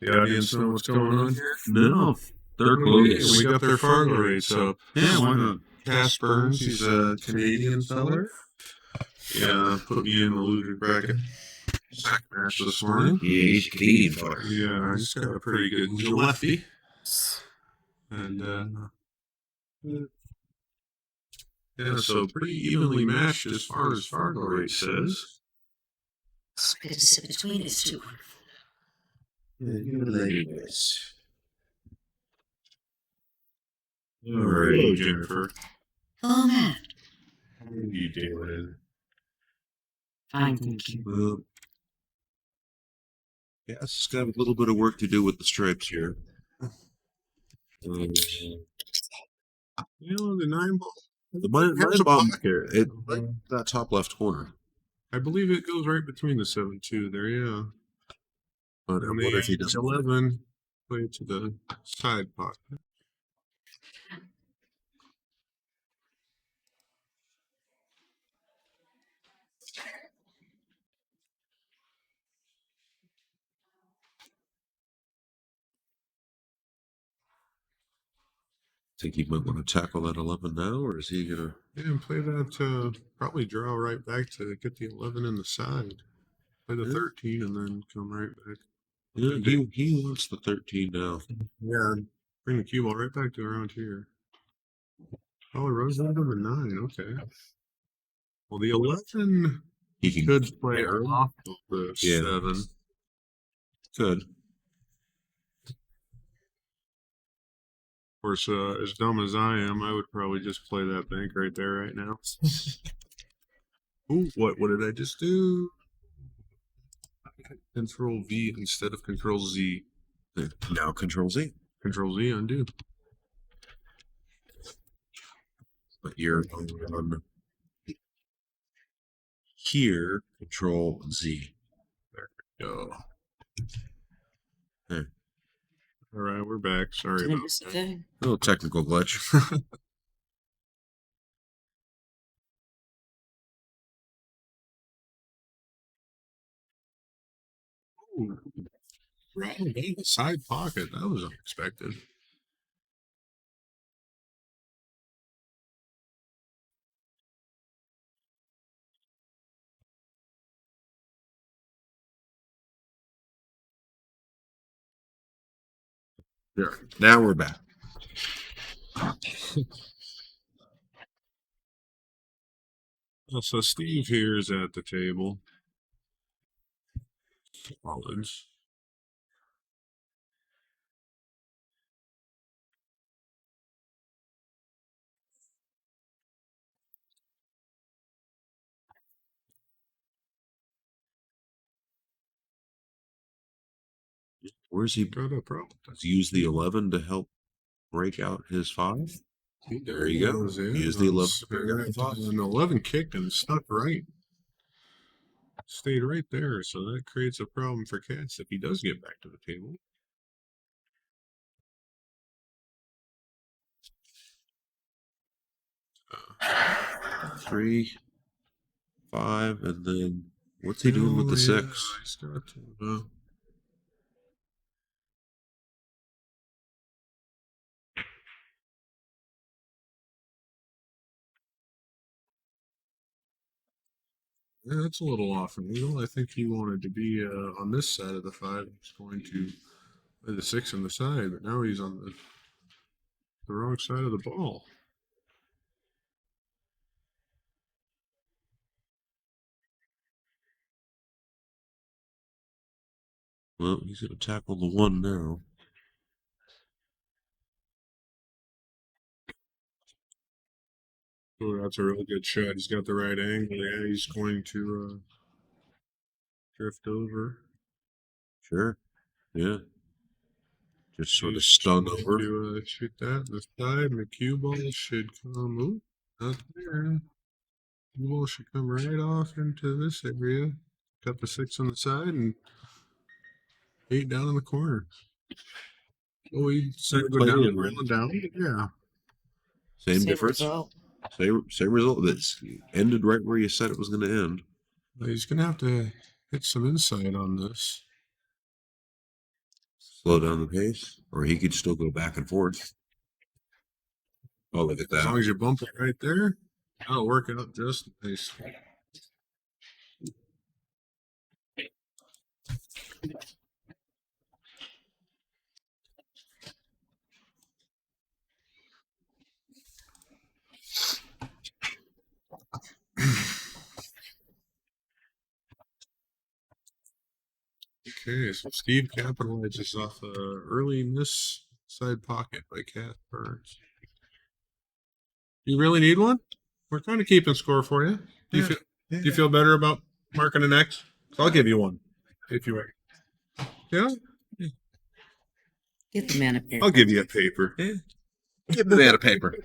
The audience know what's going on here? No, they're close. We got their Fargo rates up. Yeah, why not? Cass Burns, he's a Canadian feller. Yeah, put me in the loser bracket. Sack match this morning. Yeah, he's a Canadian fella. Yeah, he's got a pretty good lefty. And, yeah, so pretty evenly matched as far as Fargo rate says. Split to sit between us two. You ladies. All right, Jennifer. Hello, Matt. How are you doing? Fine, thank you. Well, yeah, it's got a little bit of work to do with the stripes here. You know, the 9-ball. The nine ball here, that top left corner. I believe it goes right between the 7-2 there, yeah. But And what if he doesn't? 11 play to the side pocket. Think he might want to tackle that 11 now, or is he gonna? Yeah, and play that. Probably draw right back to get the 11 in the side. Play the 13 and then come right back. Yeah, he wants the 13 now. Yeah, bring the cue ball right back to around here. Oh, it rose down to the 9. Okay. Well, the 11 He could play off of the 7. Could. Of course, as dumb as I am, I would probably just play that bank right there right now. Ooh, what did I just do? Control V instead of Control Z. Now Control Z. Control Z undo. But you're on here, Control Z. There we go. Hey. All right, we're back. Sorry about that. A little technical glitch. Ooh. Right in the side pocket. That was unexpected. There. Now we're back. So Steve here is at the table. College. Where's he? Got a problem. Does he use the 11 to help break out his 5? There you go. Use the 11 to break out his 5. An 11 kicked and stuck right. Stayed right there, so that creates a problem for Katz if he does get back to the table. Three, 5, and then what's he doing with the 6? He's got to, yeah, that's a little off from Eagle. I think he wanted to be on this side of the 5. He's going to play the 6 on the side, but now he's on the wrong side of the ball. Well, he's going to tackle the 1 now. Oh, that's a really good shot. He's got the right angle. Yeah, he's going to drift over. Sure. Yeah. Just sort of stun over. To shoot that the side, and the cue ball should come. Ooh, not there. Cue ball should come right off into this area. Got the 6 on the side and 8 down in the corner. Oh, he said go down and roll down. Yeah. Same difference. Result. Same result. That's ended right where you said it was going to end. He's going to have to hit some inside on this. slow down the pace, or he could still go back and forth. Oh, look at As long that. as you bump it right there, that'll work out just nice. Okay, so Steve capitalizes off a early miss side pocket by Cat Burns. You really need one? We're kind of keeping score for you. Do you feel better about marking an X? I'll give you one if you want. Yeah, Give the man a paper. I'll give you a paper. Yeah. Give the man a paper.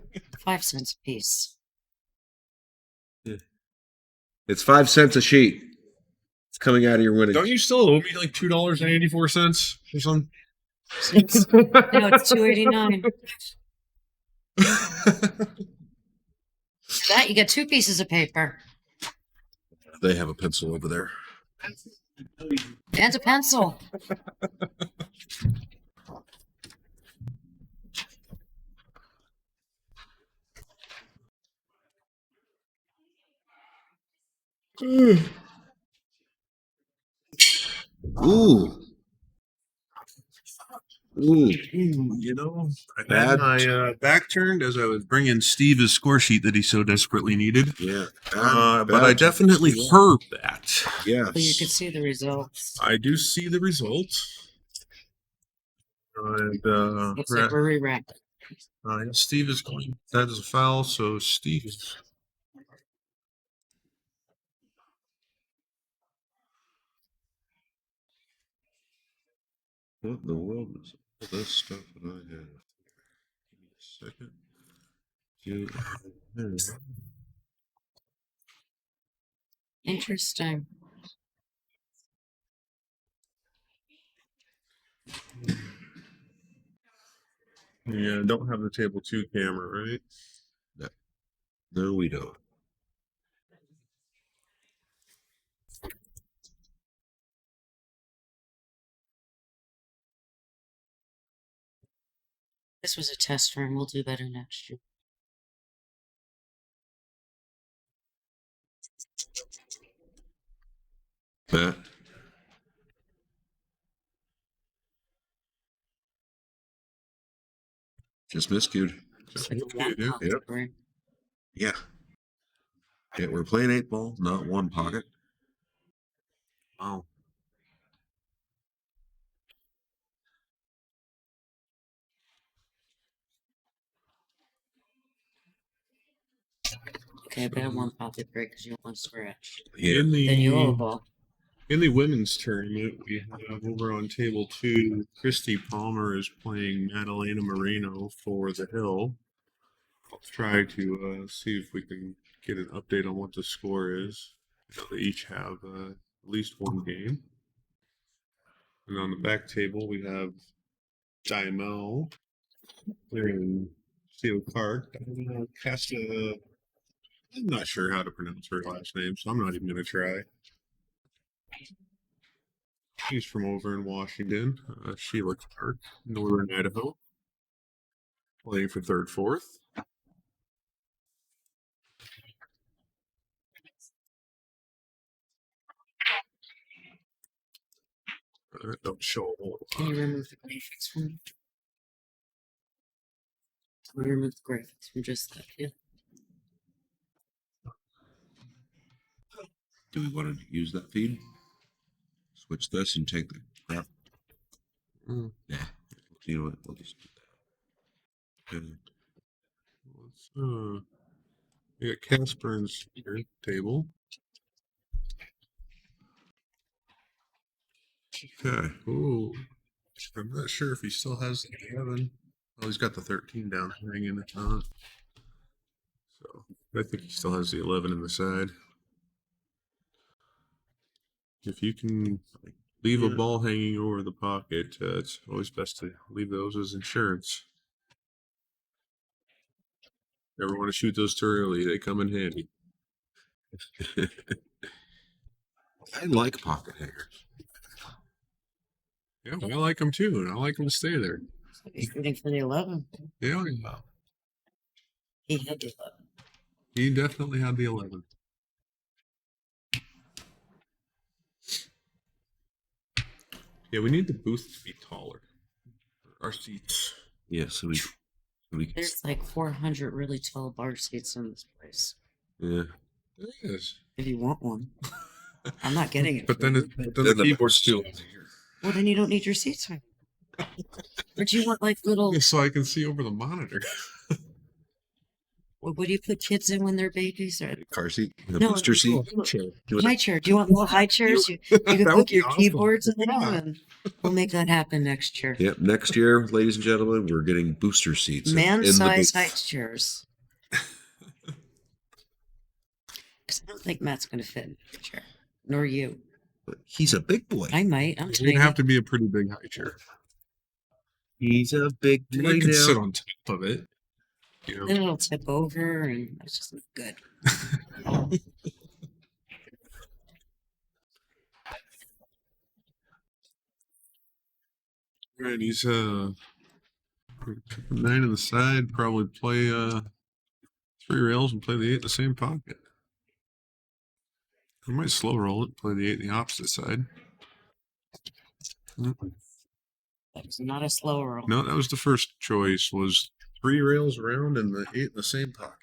5 cents a piece. It's 5 cents a sheet. It's coming out of your winnings. Don't you still owe me like $2.84 or something? No, it's $2.89. For that, you get 2 pieces of paper They have a pencil over there. and a pencil. Ooh. Ooh. You know, I Bad. had my back turned as I was bringing Steve his score sheet that he so desperately needed. Yeah. But I definitely heard that. Yes. But you can see the results. I do see the results. And Looks like we're re-ranked. Steve is going. That is a foul, so Steve is. What in the world is all this stuff that I have? Give me a second. Interesting. Yeah, don't have the table 2 camera, right? No, we don't. This was a test run. We'll do better next year. Matt? Just miscued. Just Like what one do you do? pocket Yep. brain. Yeah. Yeah, we're playing 8 ball, not 1 pocket. Wow. Okay, but I have 1 pocket break because you want to scratch. Yeah. In Then you owe a the ball. women's tournament, we have over on table 2, Christy Palmer is playing Madalena Moreno for the Hill. I'll try to see if we can get an update on what the score is. They each have at least 1 game. And on the back table, we have Diamel and Steel Clark. Casta. I'm not sure how to pronounce her last name, so I'm not even going to try. She's from over in Washington. Sheila Clark, Northern Idaho, playing for 3rd, 4th. Don't show a whole Can you remove the graphics from it? Can you remove the graphics from just that? Yeah. Do we want to use that feed? Switch this and take the crap. Mm. Yeah. You know what? We'll just do that. And Let's, we got Casper's here table. okay. Ooh. I'm not sure if he still has the 11. Oh, he's got the 13 down hanging the top. So I think he still has the 11 in the side. If you can leave a ball hanging over the pocket, it's always best to leave those as insurance. Never want to shoot those too early. They come in handy. I like pocket hangers. Yeah, I like them too, and I like them to stay there. He's rooting for the 11. Yeah, He had the 11. he definitely had the 11. Yeah, we need the booth to be taller. Our seats. Yeah, so we There's like 400 really tall bar seats in this place. yeah. There is. If you want one, I'm not getting it. But for then, you, but then the keyboard's too loud. well, then you don't need your seats. Or do you want like little? Yeah, so I can see over the monitor. What do you put kids in when they're babies? Or Car seat, the No, booster seat. high chair. Do you want little high chairs? You can That would put be your awesome. keyboards in them, Yeah. and we'll make that happen next year. Yep, next year, ladies and gentlemen, we're getting booster seats. Man-sized high chairs. Because I don't think Matt's going to fit in the chair, nor you. But he's a big boy. I might. I'm It'd tiny. have to be a pretty big high chair. He's a big I mean, boy I could sit now. on top of it. You know. Then it'll tip over, and that's just not good. Right, he's 9 on the side. Probably play 3 rails and play the 8 in the same pocket. I might slow roll it, play the 8 in the opposite side. That was not a slow roll. No, that was the first choice. Was 3 rails around and the 8 in the same pocket.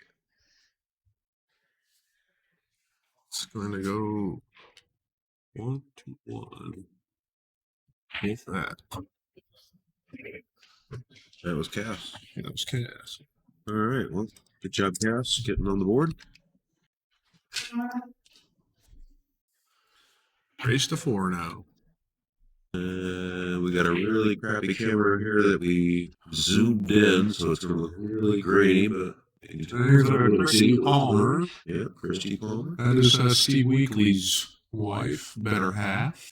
It's going to go 1, 2, 1. With that. That was Cass. Yeah, it was Cass. All right, well, good job, Cass, getting on the board. Race to 4 now. We got a really crappy camera here that we zoomed in, so it's going to look really grainy, but Here's Christy Palmer. Yeah, Christy Palmer. That is Steve Weekly's wife, better half.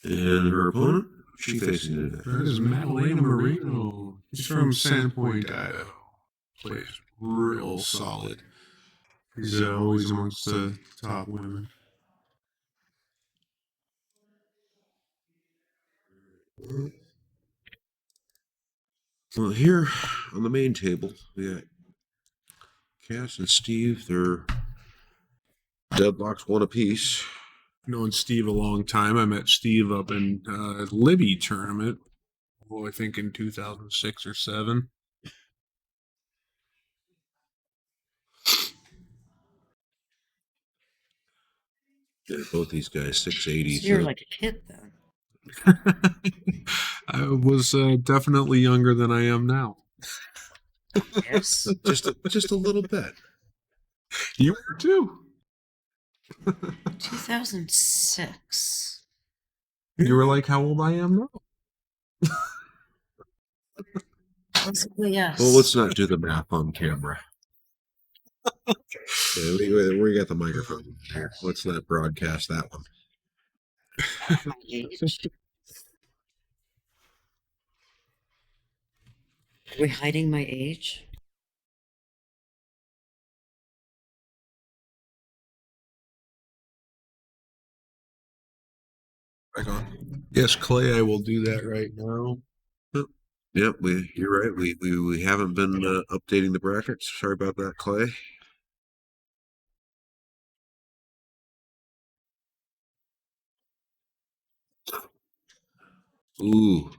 And her opponent, she facing today. That is Madalena Marino. She's from Sandpoint, Idaho. Plays real solid. He's always amongst the top women. Well, here on the main table, we got Cass and Steve. They're deadlocks one apiece. Known Steve a long time. I met Steve up in Libby tournament. Well, I think in 2006 or 7. Yeah, both these guys 6'80". So you're so- like a kid then. I was definitely younger than I am now. Yes. just a little bit. You were too. 2006. You were like how old I am now. Basically, yes. Well, let's not do the math on camera. Yeah, we got the microphone here. Let's not broadcast that one. My age. Are we hiding my age? Back on. Yes, Clay, I will do that right now. Yep, you're right. We haven't been updating the brackets. Sorry about that, Clay. Ooh,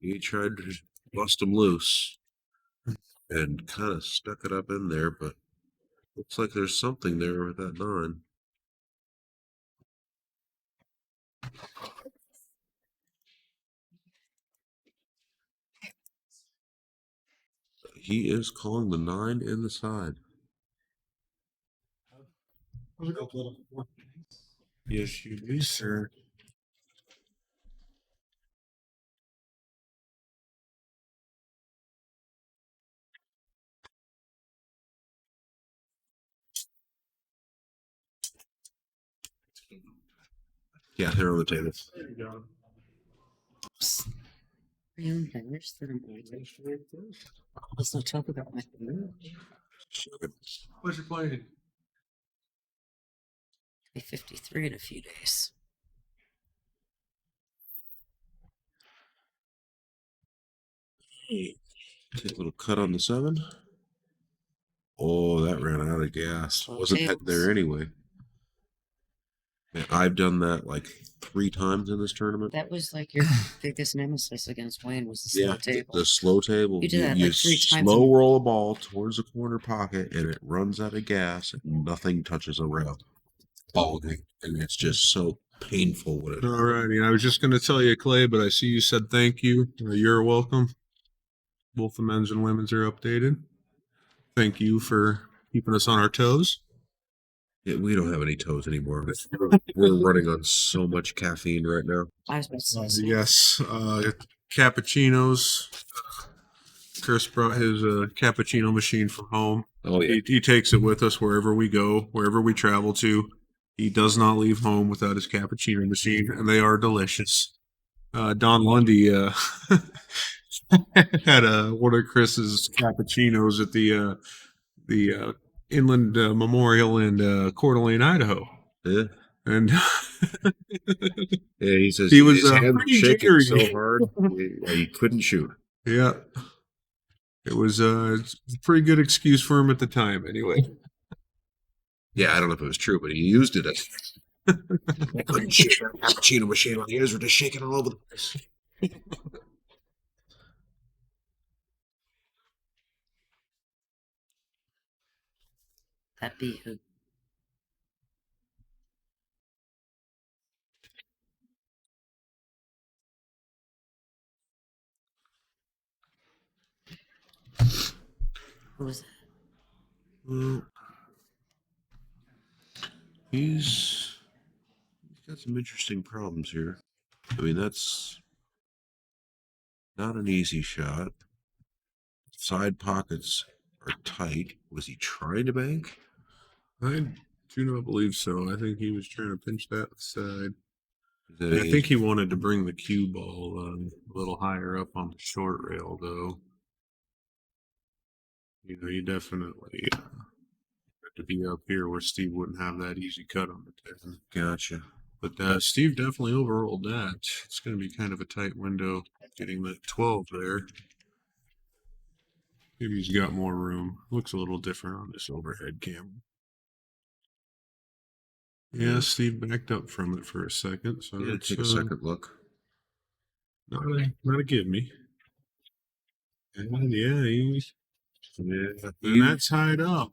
he tried to bust him loose and kind of stuck it up in there, but looks like there's something there with that 9. He is calling the 9 in the side. Yes, you do, sir. Yeah, they're on the table. There you go. Are you embarrassed that I'm older? Let's not talk about my age. What's your playing? I'll be 53 in a few days. Take a little cut on the 7. Oh, that ran out of gas. Slow Wasn't heading tables. there anyway. And I've done that like 3 times in this tournament. That was like your biggest nemesis against Wayne was the slow table. The slow table. You did that you like 3 times. slow roll a ball towards the corner pocket, and it runs out of gas, and nothing touches a rail. Balding, and it's just so painful when it. Alrighty, I was just going to tell you, Clay, but I see you said thank you. You're welcome. Both the men's and women's are updated. Thank you for keeping us on our toes. Yeah, we don't have any toes anymore. We're running on so much caffeine right now. Yes, cappuccinos. Chris brought his cappuccino machine from home. Oh yeah, he takes it with us wherever we go, wherever we travel to. He does not leave home without his cappuccino machine, and they are delicious. Don Lundy had one of Chris's cappuccinos at the Inland Memorial in Coeur d'Alene, Idaho. yeah. And Yeah, he says he was his hands were pretty shaking jittery. so hard he couldn't shoot. Yeah, it was it's a pretty good excuse for him at the time, anyway. Yeah, I don't know if it was true, but he used it as. I couldn't shoot a cappuccino machine. My ears were just shaking all over the place. That be who? Who was that? Well, he's got some interesting problems here. I mean, that's not an easy shot. Side pockets are tight. Was he trying to bank? I do not believe so. I think he was trying to pinch that side. That I think he wanted to bring the cue ball a little higher up on the short rail, though. You know, you definitely have to be up here where Steve wouldn't have that easy cut on the 10. Gotcha. But Steve definitely overrolled that. It's going to be kind of a tight window getting that 12 there. Maybe he's got more room. Looks a little different on this overhead camera. Yeah, Steve backed up from it for a second. So Yeah, take a second look. Not a give me. And yeah, Yeah, and that's tied up.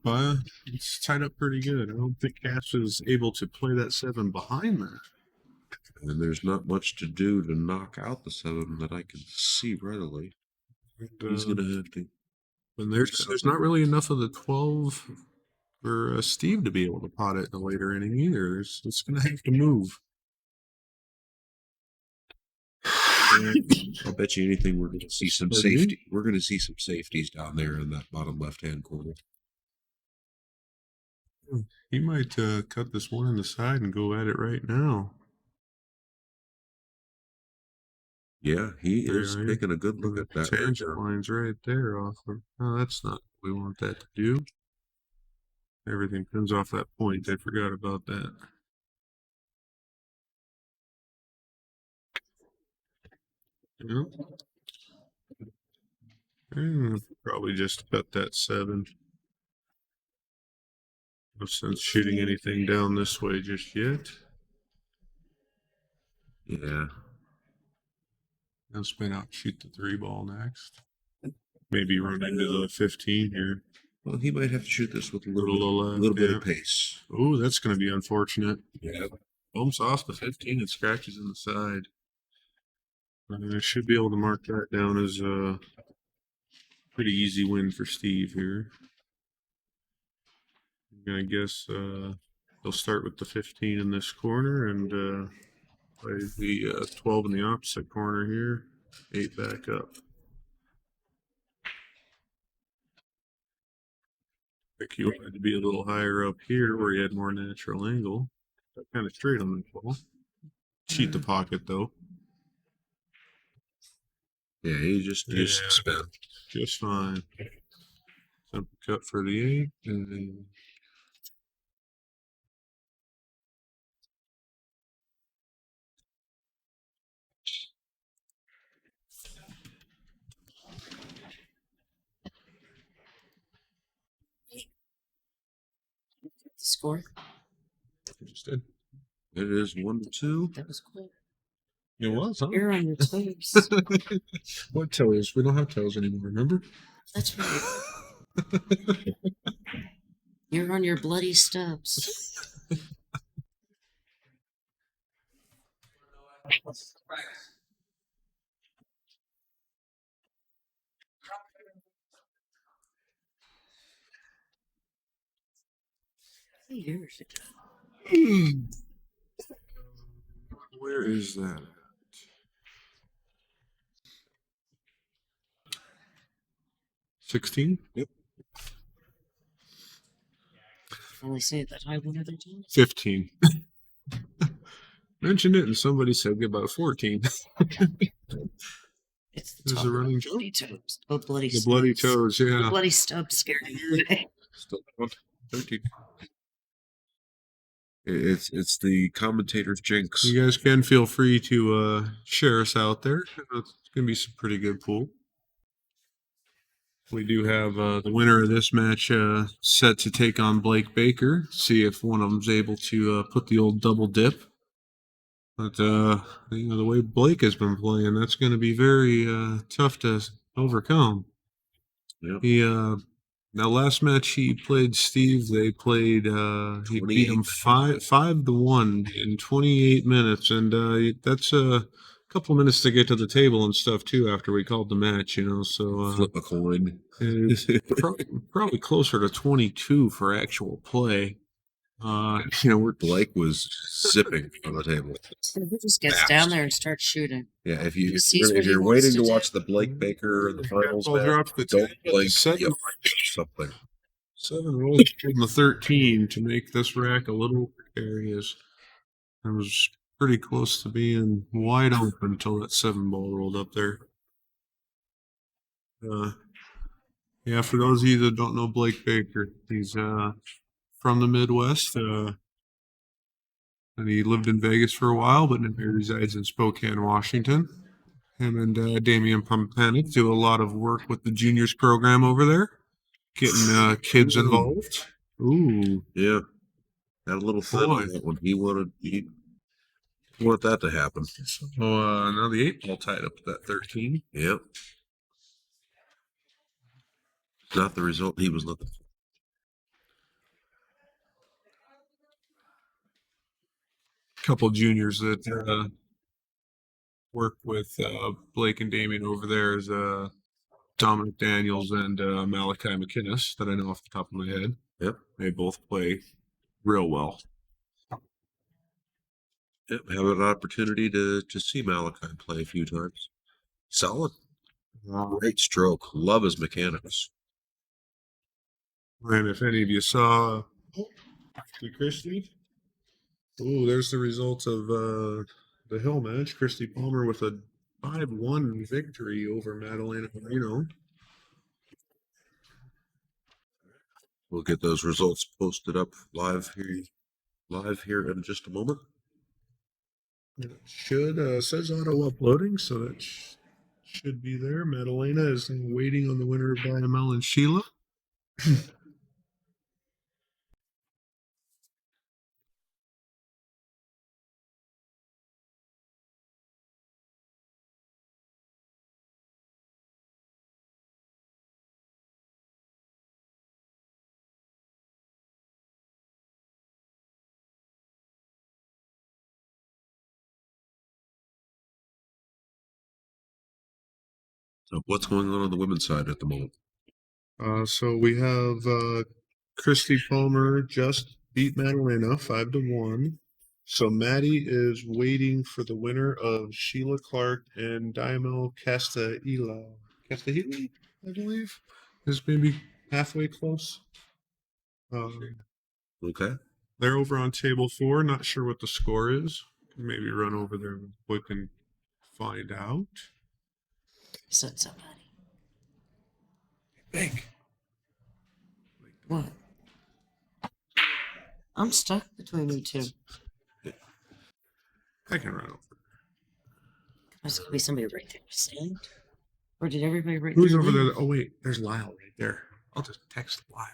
It's tied up pretty good. I don't think Cash is able to play that 7 behind that. and there's not much to do to knock out the 7 that I can see readily. And, He's gonna have to. And there's not really enough of the 12 for Steve to be able to pot it in the later inning either. It's going to have to move. I'll bet you anything we're going to see some safety. We're going to see some safeties down there in that bottom left-hand corner. He might cut this one on the side and go at it right now. Yeah, he is taking a good look at that. Tangent line's right there off of. No, that's not what we want that to do. Everything comes off that point. I forgot about that. Yeah. Probably just cut that 7. No sense shooting anything down this way just yet. Yeah. I'll spin out and shoot the 3 ball next. Maybe run into the 15 here. Well, he might have to shoot this with a little bit of pace. Oh, that's going to be unfortunate. Yeah. Bumps off the 15 and scratches in the side. I should be able to mark that down as a pretty easy win for Steve here. I guess they'll start with the 15 in this corner and play the 12 in the opposite corner here. 8 back up. I think he wanted to be a little higher up here where he had more natural angle. Got kind of straight on the ball. Cheat the pocket though. Yeah, he just spin. Just fine. Simple cut for the 8. And then Score? I just did. It is 1-2. That was quick. It was, huh? You're on your toes. What toes? We don't have toes anymore, remember? That's right. You're on your bloody stubs. Years ago. Where is that? 16? Yep. Only say that I won other teams. 15. Mentioned it, and somebody said about 14. It's the There's top a of the running joke. bloody toes. Oh, bloody The bloody stubs. toes, The yeah. bloody stubs scared me. Still don't. 13. It's the commentator's jinx. You guys can feel free to share us out there. It's going to be some pretty good pool. We do have the winner of this match set to take on Blake Baker. See if one of them's able to put the old double dip. But the way Blake has been playing, that's going to be very tough to overcome. Yep. He now last match he played Steve. They played he beat him 5-1 in 28 minutes, and that's a couple of minutes to get to the table and stuff too. After we called the match, so Flip a coin. it's probably closer to 22 for actual play. Blake was zipping on the table. So he just gets down there and starts shooting. Yeah, if sees what he you're wants waiting to to do. watch the Blake Baker the finals Ball match, drops the don't 10, Blake 7 something. 7 rolls in the 13 to make this rack a little precarious. I was pretty close to being wide open until that 7 ball rolled up there. Yeah, for those of you that don't know Blake Baker, he's from the Midwest, and he lived in Vegas for a while, but now he resides in Spokane, Washington. Him and Damian Pompanik do a lot of work with the juniors program over there, getting kids involved. Ooh, Yeah, had a little thin on that one. He wanted that to happen. So now the 8 ball tied up at that 13. Yep. Not the result he was looking for. Couple juniors that work with Blake and Damien over there is Dominic Daniels and Malachi McInnes that I know off the top of my head. Yep. They both play real well. Yep. Have an opportunity to see Malachi play a few times. Solid. Great stroke. Love his mechanics. And if any of you saw Christie, there's the results of the Hill match. Christy Palmer with a 5-1 victory over Madalena Marino. We'll get those results posted up live here in just a moment. It should says auto uploading, so that should be there. Madalena is waiting on the winner of Dynamel and Sheila. So what's going on the women's side at the moment? So we have Christy Palmer just beat Madalena 5-1. So Maddie is waiting for the winner of Sheila Clark and Diamel Castahila, I believe, is maybe halfway close. Okay. They're over on table 4. Not sure what the score is. Maybe run over there quick and find out. Said somebody. Bank. What? I'm stuck between you two. I can run over. There's gonna be somebody right there. Stand? Or did everybody right Who's there? over leave? there? Oh wait, there's Lyle right there. I'll just text Lyle.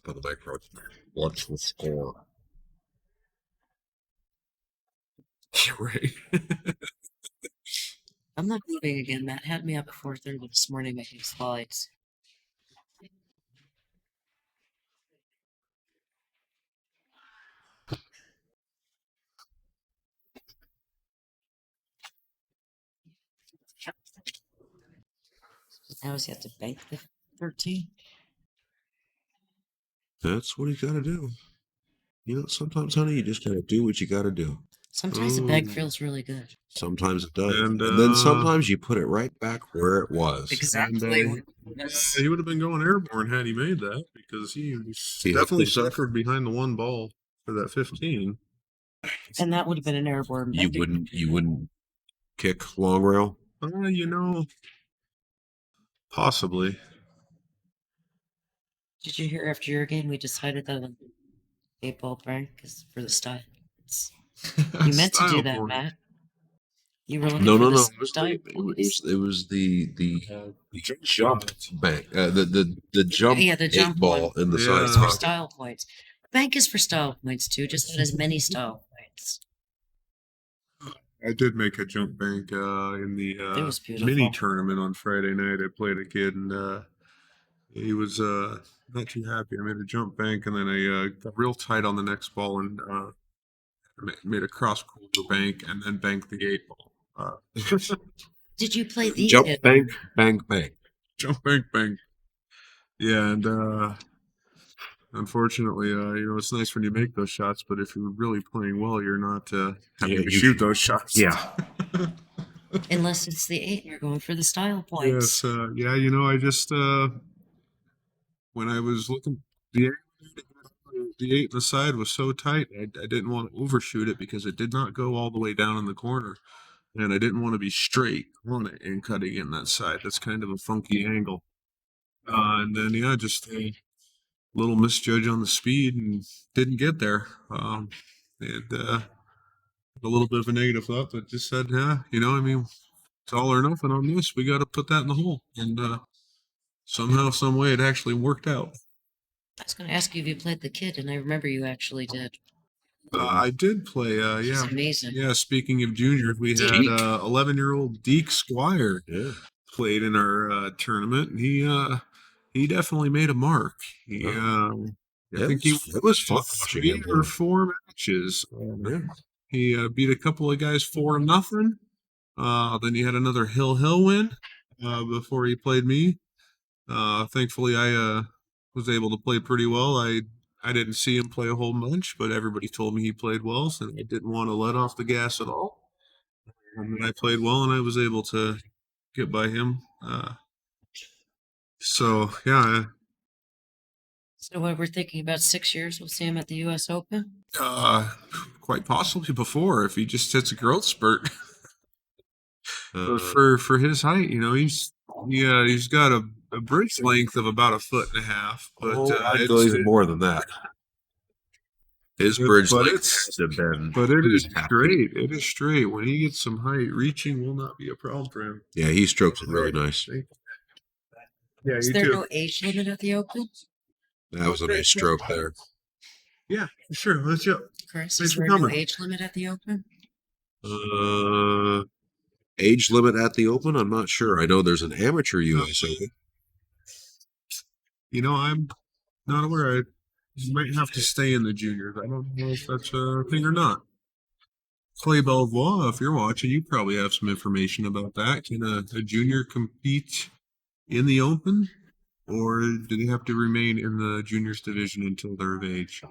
up on the micro. What's the score? Right. I'm not moving again. Matt had me up at 4:30 this morning making slides. Now is he have to bank the 13? That's what you got to do. You know, sometimes, honey, you just got to do what you got to do. Sometimes the bank Ooh. feels really good. Sometimes it does. And, And then sometimes you put it right back where it was. Exactly. And, he would have been going airborne had he made that, because he He definitely hopefully so. suffered behind the one ball for that 15. And that would have been an airborne You bending. wouldn't kick long rail? You know, possibly. Did you hear after your game we decided that an 8-ball bank is for the style? You meant to do Style that, point. Matt. You were looking No, for no, the no. style points. It was the jump bank, the jump Yeah, the jump 8-ball one. in the Yeah. side It's for pocket. style points. Bank is for style points too, just not as many style points. I did make a jump bank in the It was beautiful. mini tournament on Friday night. I played a kid, and he was not too happy. I made a jump bank, and then I got real tight on the next ball and made a cross quarter bank, and then banked the 8-ball. Did you play the Jump bank, bang, bang. Jump bank, bank. Yeah, and unfortunately, it's nice when you make those shots, but if you're really playing well, you're not having to shoot those shots. Yeah. Unless it's the 8 and you're going for the style points. Yes, yeah, I just when I was looking, the the 8 in the side was so tight, I didn't want to overshoot it because it did not go all the way down in the corner, and I didn't want to be straight on it and cutting in that side. That's kind of a funky angle. And then just a little misjudge on the speed and didn't get there. And a little bit of a negative thought, but just said, it's all or nothing on this. We got to put that in the hole, and somehow, some way, it actually worked out. I was going to ask you if you played the kid, and I remember you actually did. I did play. He's Yeah, amazing. yeah. Speaking of juniors, we had 11-year-old Deke Squire played in our tournament, and he definitely made a mark. I think it was fun watching 3 him or play. 4 matches. He beat a couple of guys 4-0. Then he had another Hill win before he played me. Thankfully, I was able to play pretty well. I didn't see him play a whole bunch, but everybody told me he played well, so I didn't want to let off the gas at all. And I played well, and I was able to get by him. So yeah, So what we're thinking about 6 years, we'll see him at the U.S. Open. quite possibly before if he just hits a growth spurt. But for his height, he's got a bridge length of about 1.5 feet. But I'd go even more than that. His bridge but length it's has to been. but it is straight. It is straight. When he gets some height, reaching will not be a problem for him. Yeah, he strokes it really nice. Yeah, Is there no age limit at the Open? That was a nice stroke there. Yeah, sure. Let's go. Chris, Thanks is for there no coming. age limit at the Open? Age limit at the Open? I'm not sure. I know there's an amateur US Open. I'm not aware. You might have to stay in the juniors. I don't know if that's a thing or not. Clay Belvoir, if you're watching, you probably have some information about that. Can a junior compete in the Open, or do they have to remain in the juniors division until they're of age?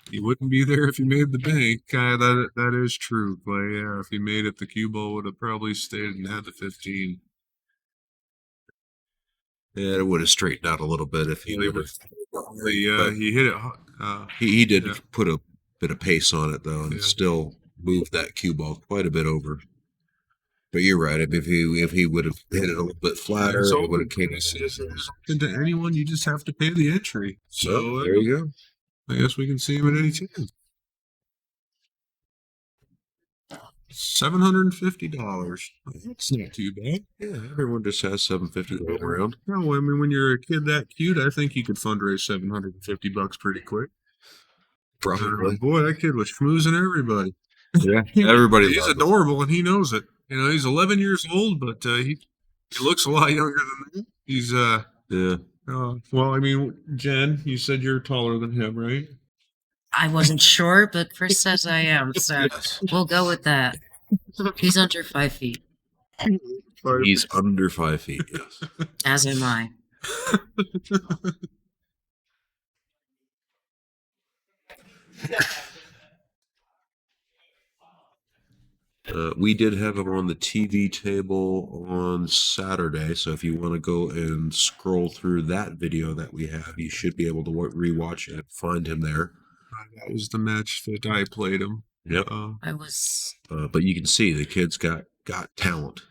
You wouldn't be there if you made the bank. That is true, Clay. Yeah, if he made it, the cue ball would have probably stayed and had the 15. Yeah, it would have straightened out a little bit if he would have. He hit it. He did put a bit of pace on it though, and still moved that cue ball quite a bit over. But you're right. If he would have hit it a little bit flatter, it would have came into anyone. You just have to pay the entry. So there you go. I guess we can see him at any time. $750. That's not too bad. Yeah, everyone just has $750 to go around. No, I mean when you're a kid that cute, I think you could fundraise $750 pretty quick. Probably. Boy, that kid was schmoozing everybody. Yeah, everybody. He's loved it. adorable, and he knows it. You know, he's 11 years old, but he looks a lot younger than that. He's Yeah. well, I mean, Jen, you said you're taller than him, right? I wasn't sure, but Chris says I am, so Yes. we'll go with that. He's under 5 feet, He's under 5 feet. Yes. as am I. We did have him on the TV table on Saturday, so if you want to go and scroll through that video that we have, you should be able to rewatch it, find him there. That was the match that I played him. Yep. I was. But you can see the kid's got talent.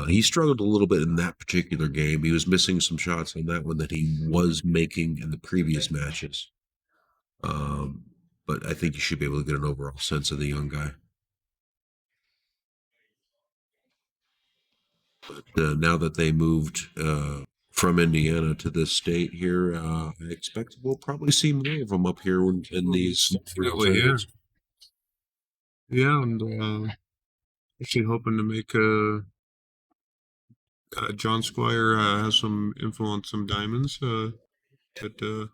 He struggled a little bit in that particular game. He was missing some shots on that one that he was making in the previous matches. But I think you should be able to get an overall sense of the young guy. But now that they moved from Indiana to this state here, I expect we'll probably see more of them up here in these. Definitely, yeah. Yeah, and actually hoping to make John Squire has some info on some diamonds that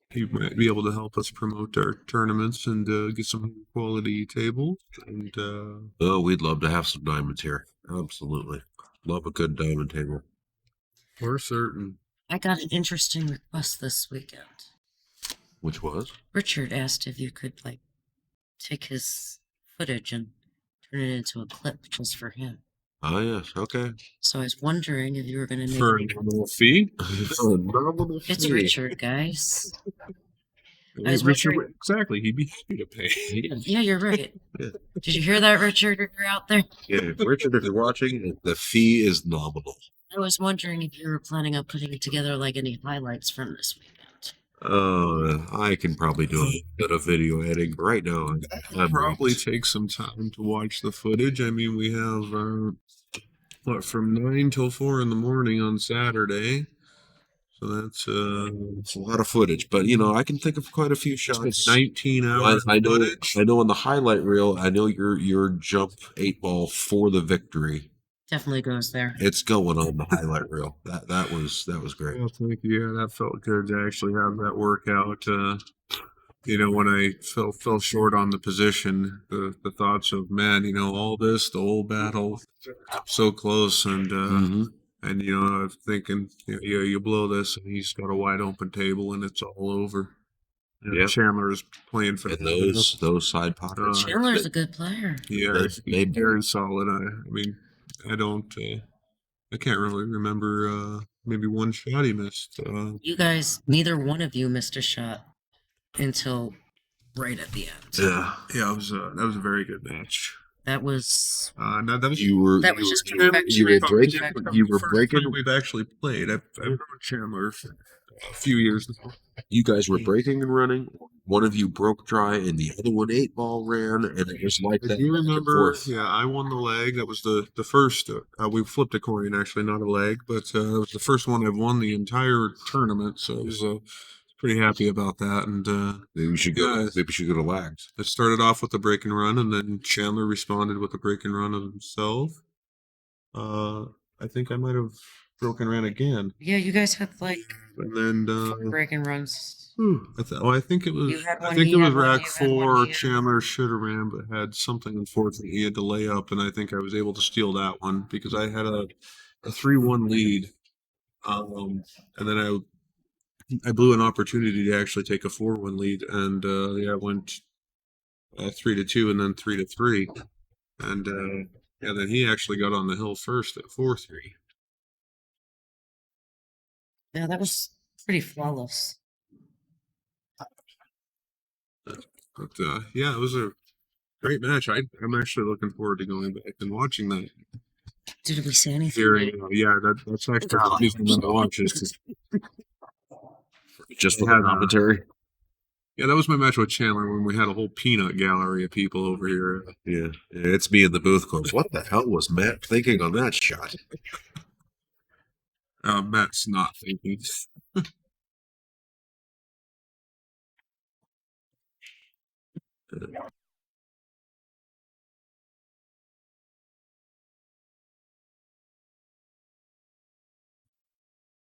he might be able to help us promote our tournaments and get some quality tables. And oh, we'd love to have some diamonds here. Absolutely, love a good diamond table. For certain. I got an interesting request this weekend. Which was? Richard asked if you could take his footage and turn it into a clip just for him. Ah, yes. Okay. So I was wondering if you were going to make For a nominal fee? It's Richard, guys. I was Richard, wondering- exactly. He'd be happy to pay. Yeah, you're right. Yeah. Did you hear that, Richard? If you're out there, Yeah, Richard, if you're watching, the fee is nominal. I was wondering if you were planning on putting together any highlights from this weekend. I can probably do a bit of video editing right now. That'd probably take some time to watch the footage. I mean, we have from 9 till 4 in the morning on Saturday. So that's it's a lot of footage, but I can think of quite a few shots. 19 hours. I know. Footage. I know on the highlight reel. I know your jump 8-ball for the victory. Definitely goes there. It's going on the highlight reel. That was great. Well, thank you. Yeah, that felt good to actually have that workout. When I fell short on the position, the thoughts of man, all this, the whole battle, so close, and I was thinking, you blow this, and he's got a wide open table, and it's all over. Yeah. Chandler is playing for and those side pockets. Chandler's a good player. Yeah, he's very solid. I mean, I can't really remember maybe one shot he missed. You guys, neither one of you missed a shot until right at the end. Yeah, that was a very good match. That was. That was you were breaking. We've actually played. I've known Chandler for a few years now. You guys were breaking and running. One of you broke dry, and the other one 8-ball ran, and it was like that. Do you remember? Yeah, I won the leg. That was the first. We flipped a coin, actually, not a leg, but it was the first one I've won the entire tournament. So I was pretty happy about that. And maybe we should go. Maybe we should go to lags. It started off with the break and run, and then Chandler responded with a break and run of himself. I think I might have broken ran again. Yeah, you guys had and then break and runs. I think it was. I think it was rack 4. Chandler should have ran, but had something unfortunate. He had to lay up, and I think I was able to steal that one because I had a 3-1 lead, and then I blew an opportunity to actually take a 4-1 lead, and I went 3-2, and then 3-3, and then he actually got on the hill first at 4-3. Yeah, that was pretty flawless. But it was a great match. I'm actually looking forward to going back and watching that. Did we say anything? That's actually the reason to watch is just for the commentary. Yeah, that was my match with Chandler when we had a whole peanut gallery of people over here. Yeah, it's me in the booth going, what the hell was Matt thinking on that shot? Matt's not thinking.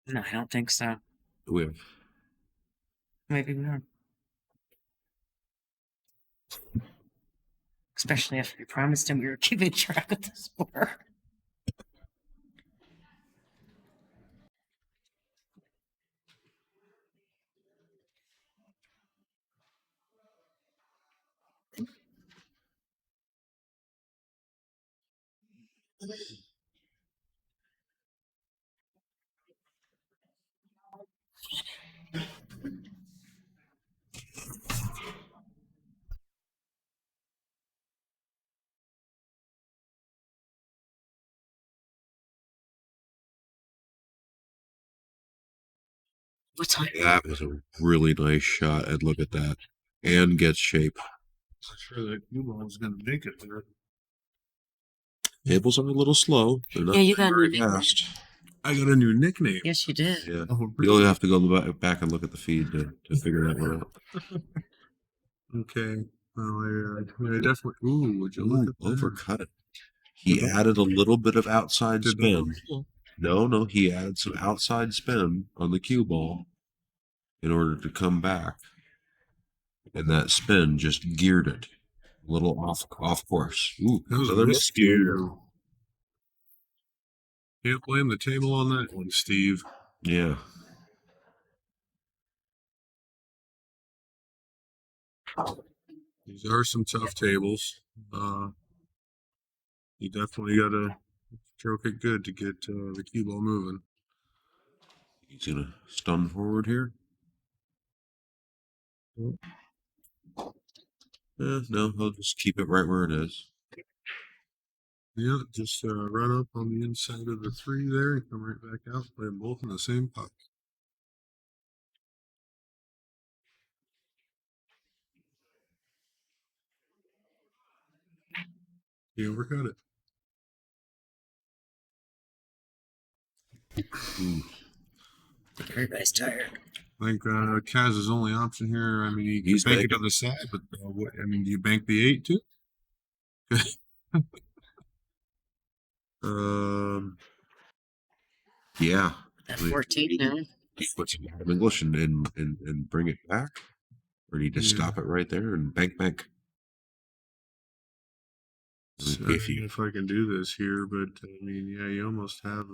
No, I don't think so. We have Maybe more. Especially after we promised him we were keeping track of the score. What time? that was a really nice shot, and look at that, and gets shape. Not sure that cue ball is going to make it there. Tables are a little slow. They're not Yeah, you got a very new nickname. fast. I got a new nickname. Yes, you did. Yeah, Oh, you'll have to go back and look at the feed to figure that one out. Okay. Well, I definitely. Ooh, would you look at that? Overcut it. He added a little bit of outside Did that spin. No, he added some outside spin on the cue ball in order to come back, and that spin just geared it a little off course. Ooh, That was a another miscue. Can't blame the table on that one, Steve. Yeah. These are some tough tables. You definitely got to stroke it good to get the cue ball moving. He's gonna stun forward here. No, he'll just keep it right where it is. Yeah, just run up on the inside of the 3 there and come right back out. Play them both in the same pocket. You overcut it. Ooh. I think everybody's tired. I think Kaz's only option here. I mean, you He's can bank it banking. on the side, but I mean, do you bank the 8 too? Yeah. At 14 now. Put some English and bring it back, or do you just stop it right there and bank? So, I don't know if I can do this here, but I mean, yeah, you almost have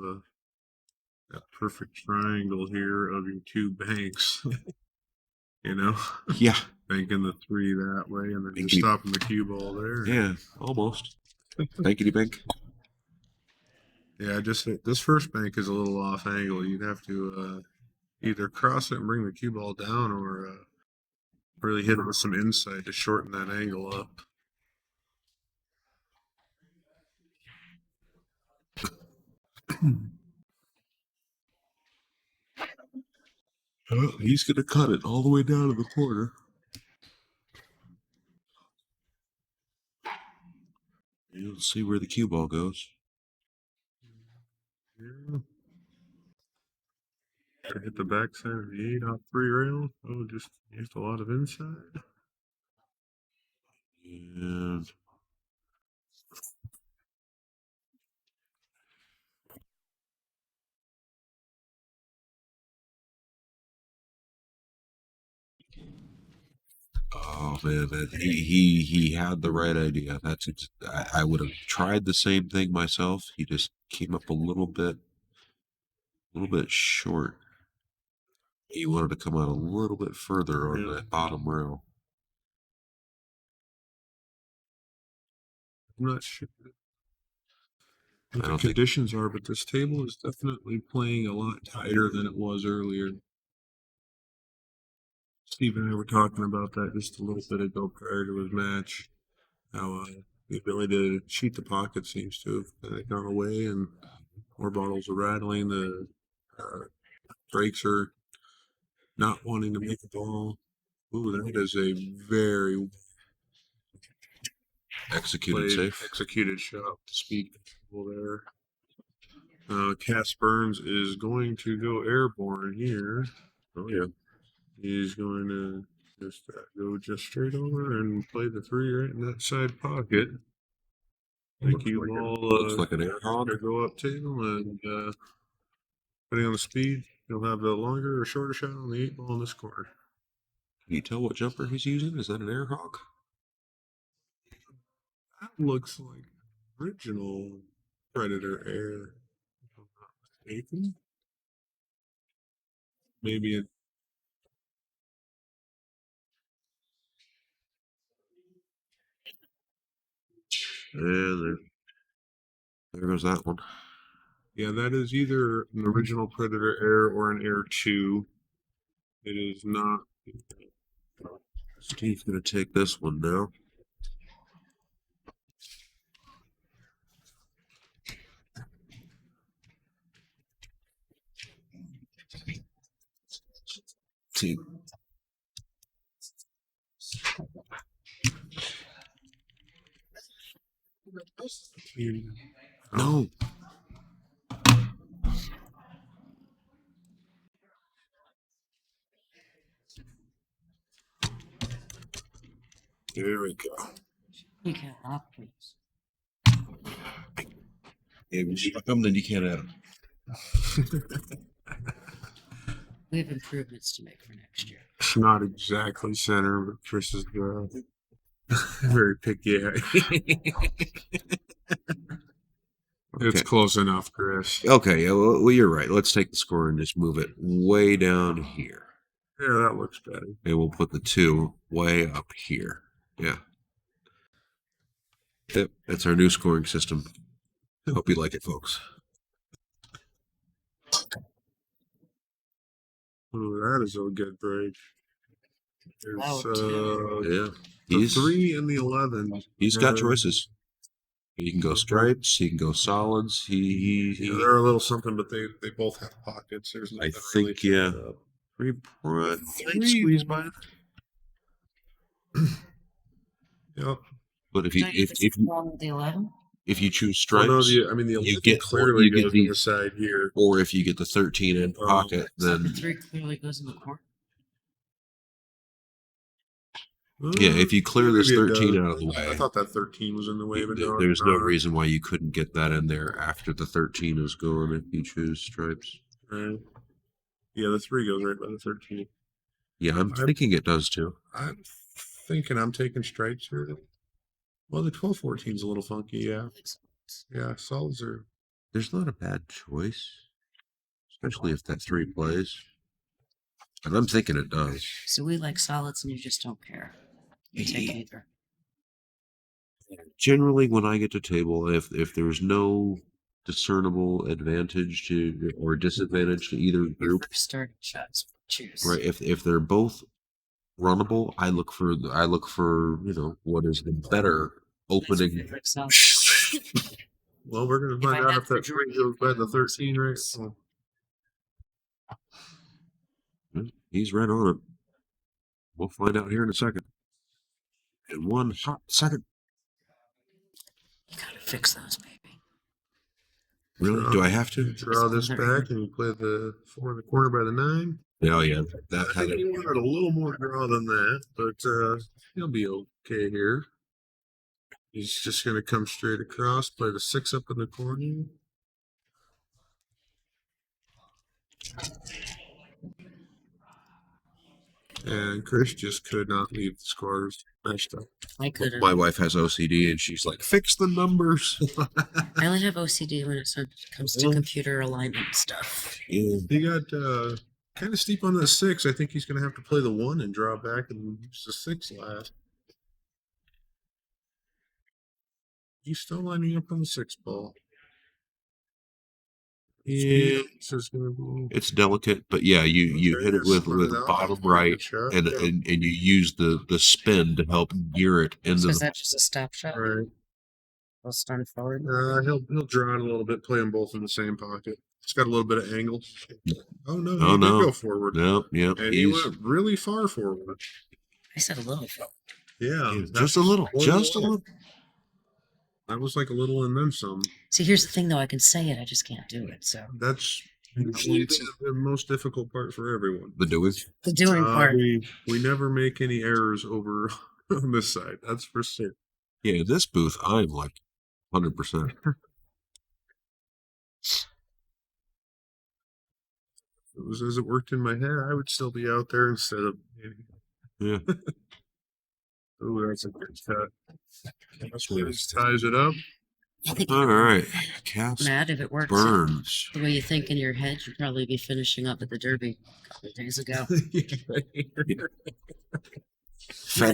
that perfect triangle here of your 2 banks. You know, Yeah. banking the 3 that way, and then just Bankity- stopping the cue ball there. Yeah, almost. Bankity bank. Yeah, just this first bank is a little off angle. You'd have to either cross it and bring the cue ball down, or really hit it with some inside to shorten that angle up. He's gonna cut it all the way down to the corner. You'll see where the cue ball goes. Yeah. Hit the backside of the 8 off 3 rail. Oh, just used a lot of inside. And oh man, he had the right idea. I would have tried the same thing myself. He just came up a little bit short. He wanted to come out a little bit further on Yeah. that bottom rail. I'm not sure what I the don't think- conditions are, but this table is definitely playing a lot tighter than it was earlier. Steve and I were talking about that just a little bit ago prior to his match. How the ability to cheat the pocket seems to have kind of gone away, and more bottles are rattling. The brakes are not wanting to make a ball. Ooh, that is a very Executed safe. executed shot. Speed control there. Cass Burns is going to go airborne here. Oh yeah. He's going to just go just straight over and play the 3 right in that side pocket. Thank you all. Looks like an air hog. Go up table and depending on the speed, you'll have a longer or shorter shot on the 8 ball in this corner. Can you tell what jumper he's using? Is that an air hog? That looks like original Predator Air. If I'm not mistaken. Maybe it. And there goes that one. Yeah, that is either an original Predator Air or an Air 2. It is not. Steve's gonna take this one now. See. No. There we go. You can't lock these. If you struck them, then you can't add them. We have improvements to make for next year. It's not exactly center, but Chris is very picky. It's close enough, Chris. Okay, yeah, well, you're right. Let's take the score and just move it way down here. Yeah, that looks better. And we'll put the 2 way up here. Yeah. Yep, that's our new scoring system. Hope you like it, folks. Oh, that is a good break. There's Yeah. the 3 and the 11. He's got choices. He can go stripes. He can go solids. They're a little something, but they both have pockets. There's I think yeah. 3 squeeze by it. Yep. But if the 11? If you choose stripes, well, no, the 11 you get clearly you goes get on the side here. Or if you get the 13 in pocket, then The 3 clearly goes in the corner. Yeah, if you clear this 13 out of the way. I thought that 13 was in the way, but there's no reason why you couldn't get that in there after the 13 is gone if you choose stripes. Right. Yeah, the 3 goes right by the 13. Yeah, I'm thinking it does too. I'm thinking I'm taking stripes here. Well, the 12-14 is a little funky, yeah. Yeah, solids are. There's not a bad choice, especially if that 3 plays. And I'm thinking it does. So we like solids and you just don't care. You take either. Generally, when I get to table, if there's no discernible advantage to or disadvantage to either group, Starting shots, choose. right? If they're both runnable, I look for what is the better opening. Well, we're gonna find out if that 3 goes by the 13, right? He's right on it. We'll find out here in a second. In 1 hot second. You gotta fix those, baby. Really? Do I have to? Draw this back and you play the 4 in the corner by the 9. Oh, yeah. That I think he wanted a little more draw than that, but he'll be okay here. He's just going to come straight across, play the 6 up in the corner. And Chris just could not leave the scores messed up. I could. My wife has OCD, and she's like, "Fix the numbers." I only have OCD when it comes to computer alignment stuff. Yeah. He got kind of steep on the 6. I think he's going to have to play the 1 and draw back and use the 6 last. He's still lining up on the 6 ball. Yeah, it's delicate, but yeah, you hit it with bottom right, and you use the spin to help gear it into. So is that just a stop shot? Right. I'll start forward. He'll draw it a little bit, play them both in the same pocket. It's got a little bit of angle. Oh no! Oh he no! Did go forward. Yep. And he went really far forward. I said a little. Yeah, Yeah, that's just a little. more Just a than- little. That was like a little and then some. See, here's the thing, though. I can say it. I just can't do it. So That's usually the most difficult part for everyone. The doing. the doing part. We never make any errors over on this side. That's for certain. Yeah, in this booth, I'm like 100%. If it was as it worked in my head, I would still be out there instead of. Yeah. Oh, that's a good cut. Ties it up. All right. Cast Matt, if it works burns. the way you think in your head, you'd probably be finishing up at the Derby a couple of days ago.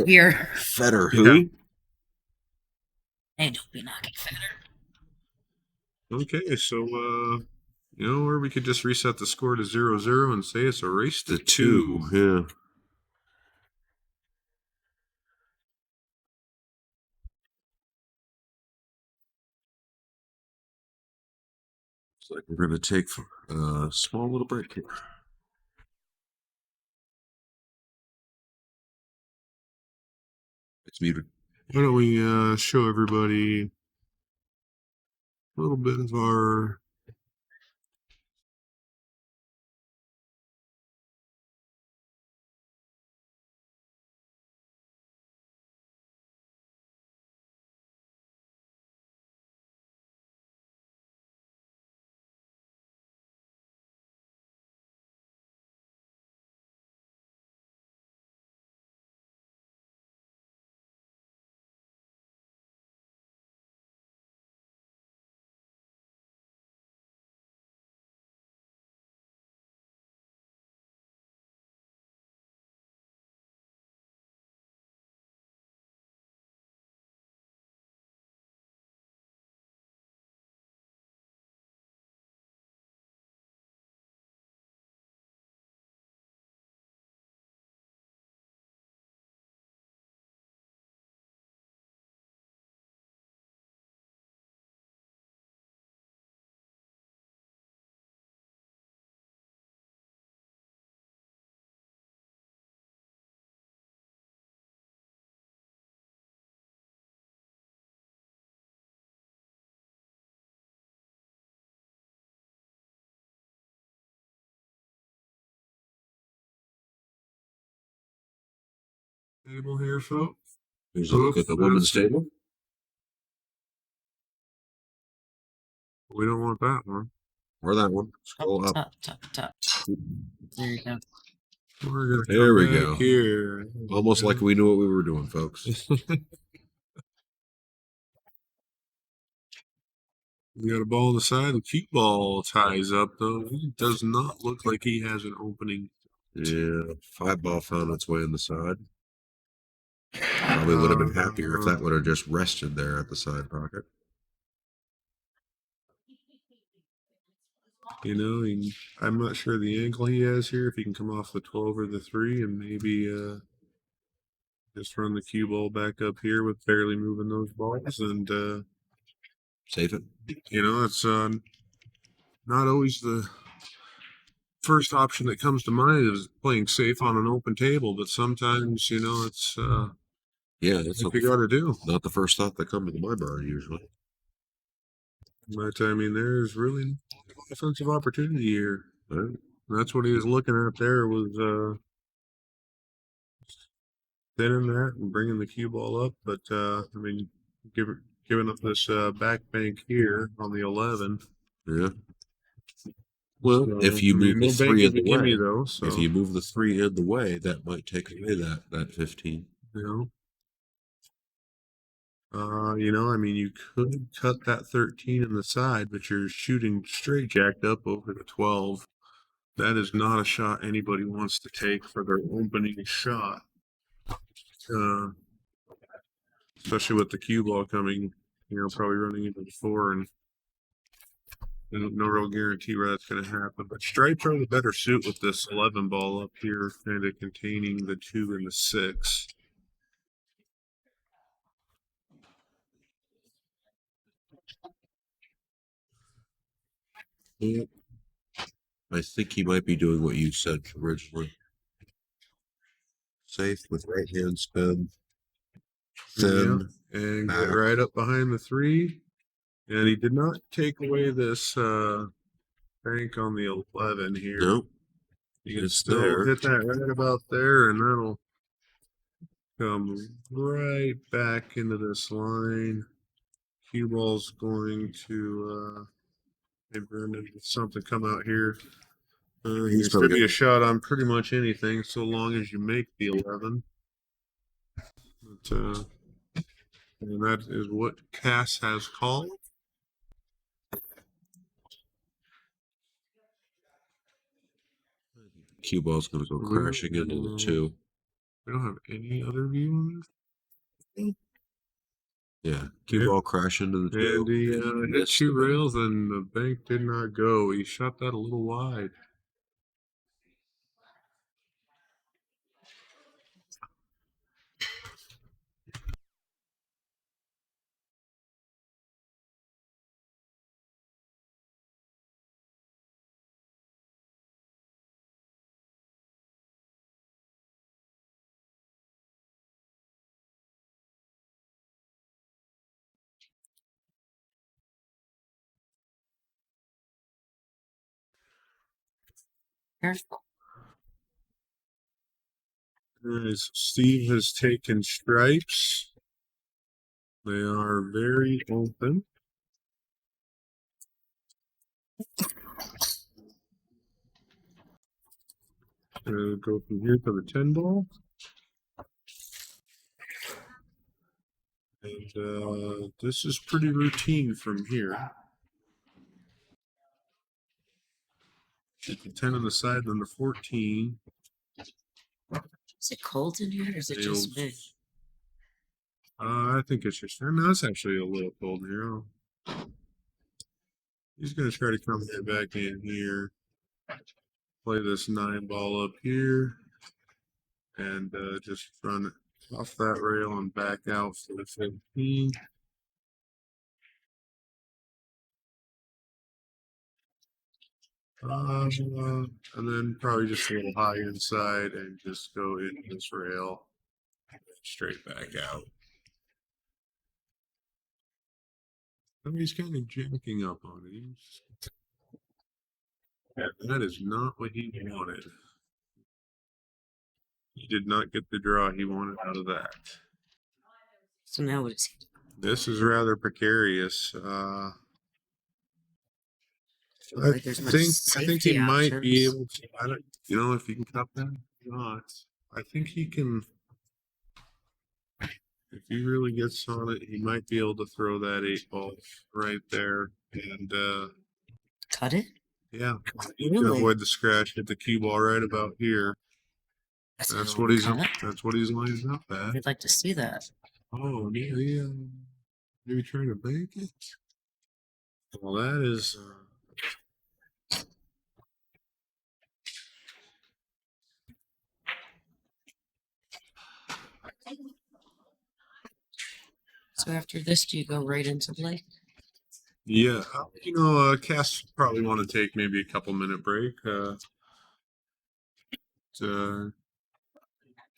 Here. Fetter who? Hey, don't be knocking Fetter. Okay, so or we could just reset the score to 0-0 and say it's a race to The two. Yeah. Looks like we're going to take a small little break here. It's muted. Why don't we show everybody a little bit of our table here, folks. Here's a look at the women's table. We don't want that one. Or that one. Scroll up. Top. There you go. We're gonna There come we back go. here. Almost like we knew what we were doing, folks. We got a ball on the side. The cue ball ties up, though. He does not look like he has an opening. Yeah, 5-ball found its way in the side. Probably would have been happier if that would have just rested there at the side pocket. I'm not sure the angle he has here. If he can come off the 12 or the 3 and maybe just run the cue ball back up here with barely moving those balls. And, Save it. it's not always the first option that comes to mind is playing safe on an open table, but sometimes, it's Yeah, that's what you got to do. not the first thought that comes to my mind usually. But, there's really no offensive opportunity here. Right. That's what he was looking at there was thinning that and bringing the cue ball up. But, giving up this back bank here on the 11. Yeah. Well, So, if you move the 3 in the way, though, so, if you move the 3 in the way, that might take away that 15. You could cut that 13 in the side, but you're shooting straight jacked up over the 12. That is not a shot anybody wants to take for their opening shot. Especially with the cue ball coming, probably running into the 4 and no real guarantee where that's going to happen. But stripes are the better suit with this 11 ball up here, kind of containing the 2 and the 6. Yeah. I think he might be doing what you said originally. Safe with right hand spin. Thin. Yeah, and back. get right up behind the 3. And he did not take away this bank on the 11 here. Nope. You can It's still there. hit that right about there, and that'll come right back into this line. Cue ball's going to maybe run into something come out here. He's There's probably to be got a shot on pretty much anything, so long as you make the 11. But, and that is what Cass has called. cue ball's going to go crashing into the 2. We don't have any other view on this. Yeah, cue ball crash into the 2. And he and hit missed 2 the bank. rails, and the bank did not go. He shot that a little wide. Careful. As Steve has taken stripes. They are very open. Go from here to the 10 ball. And this is pretty routine from here. Shoot the 10 on the side, then the 14. Is it cold in here, or is it just me? I think it's just, no, it's actually a little cold here. He's going to try to come back in here. Play this 9 ball up here. And just run it off that rail and back out for the 15. And then probably just a little high inside and just go in this rail straight back out. I mean, he's kind of jacking up on it. That is not what he wanted. He did not get the draw he wanted out of that. So now what is he doing? This is rather precarious. I think he might be able to. I don't, if he can cup that or not. I think he can. If he really gets on it, he might be able to throw that 8 ball right there and cut it. Yeah, Really? to avoid the scratch. Hit the cue ball right about here. That's what he's lined up at. I'd like to see that. Oh, yeah. Maybe trying to bank it. Well, that is. So after this, do you go right into Blake? Yeah, Cass probably want to take maybe a couple-minute break. I'm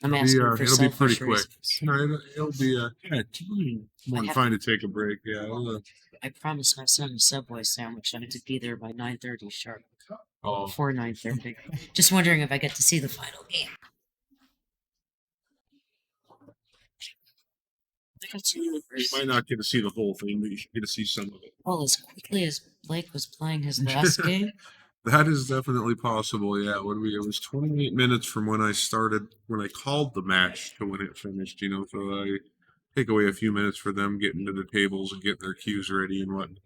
asking for it'll be pretty selfish quick. reasons. No, it'll be more than fine to take a break. Yeah. I promised my son a Subway sandwich. I need to be there by 9:30 sharp. Oh. Before 9:30. Just wondering if I get to see the final game. You might not get to see the whole thing, but you should get to see some of it. Well, as quickly as Blake was playing his last game. That is definitely possible. Yeah, it was 28 minutes from when I called the match to when it finished. So I take away a few minutes for them getting to the tables and getting their cues ready and whatnot.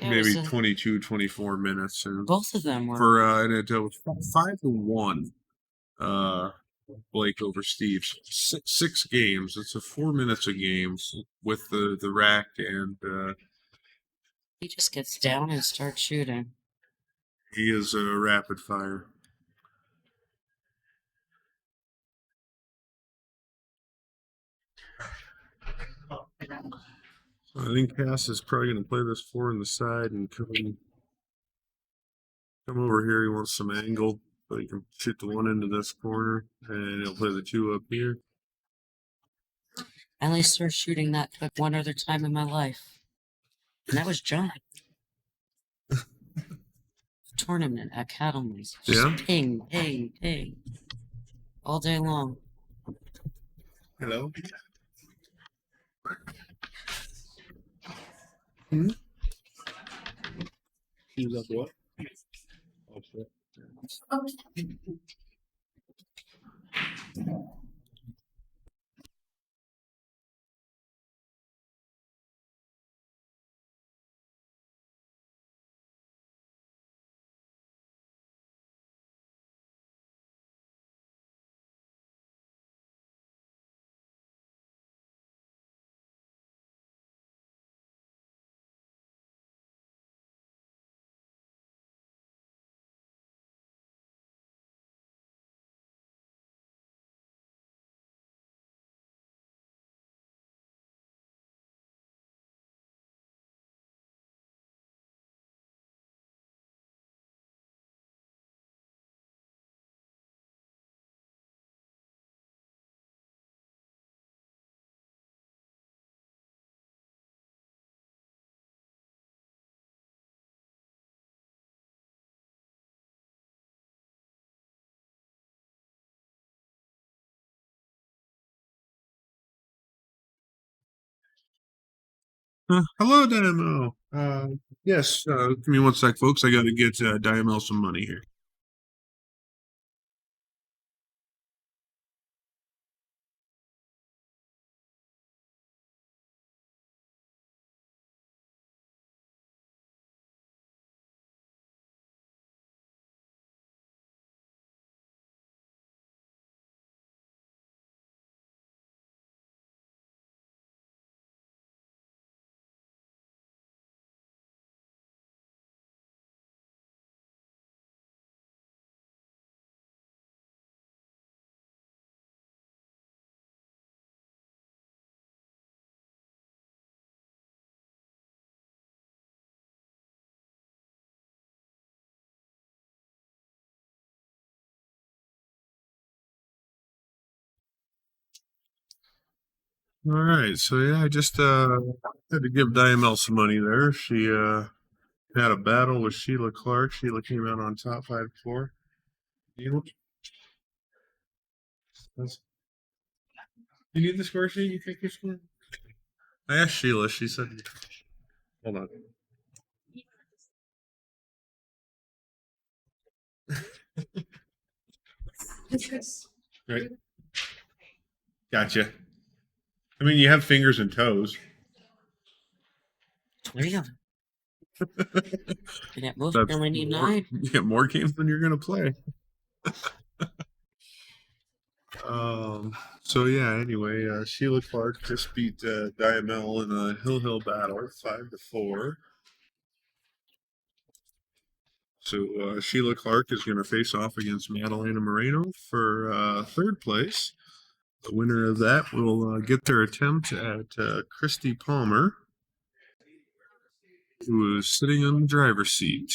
Maybe 22, 24 minutes. And both of them were and it was 5-1. Blake over Steve. 6 games. It's a 4 minutes a game with the rack, and he just gets down and starts shooting. He is a rapid fire. I think Cass is probably going to play this 4 on the side and come over here. He wants some angled So you can shoot the one into this corner, and it'll play the two up here. I only started shooting that quick one other time in my life, and that was John. Tournament at Cattleman's. Just Yeah. ping, ping, ping, all day long. Hello. Hmm? You love what? Okay. Hello, Dynamo. Yes. Give me one sec, folks. I got to get Dynamo some money here. All right. So yeah, I just had to give Diamel some money there. She had a battle with Sheila Clark. Sheila came out on top 5-4. You you need the score sheet? You take your score? I asked Sheila. She said, "Hold on." Right. Gotcha. I mean, you have fingers and toes. 20 of them. And at most, That's you only need more, 9. you get more games than you're gonna play. So yeah. Anyway, Sheila Clark just beat Diamel in a hill battle, 5-4. So Sheila Clark is going to face off against Madalena Moreno for third place. The winner of that will get their attempt at Christy Palmer, who is sitting in the driver's seat.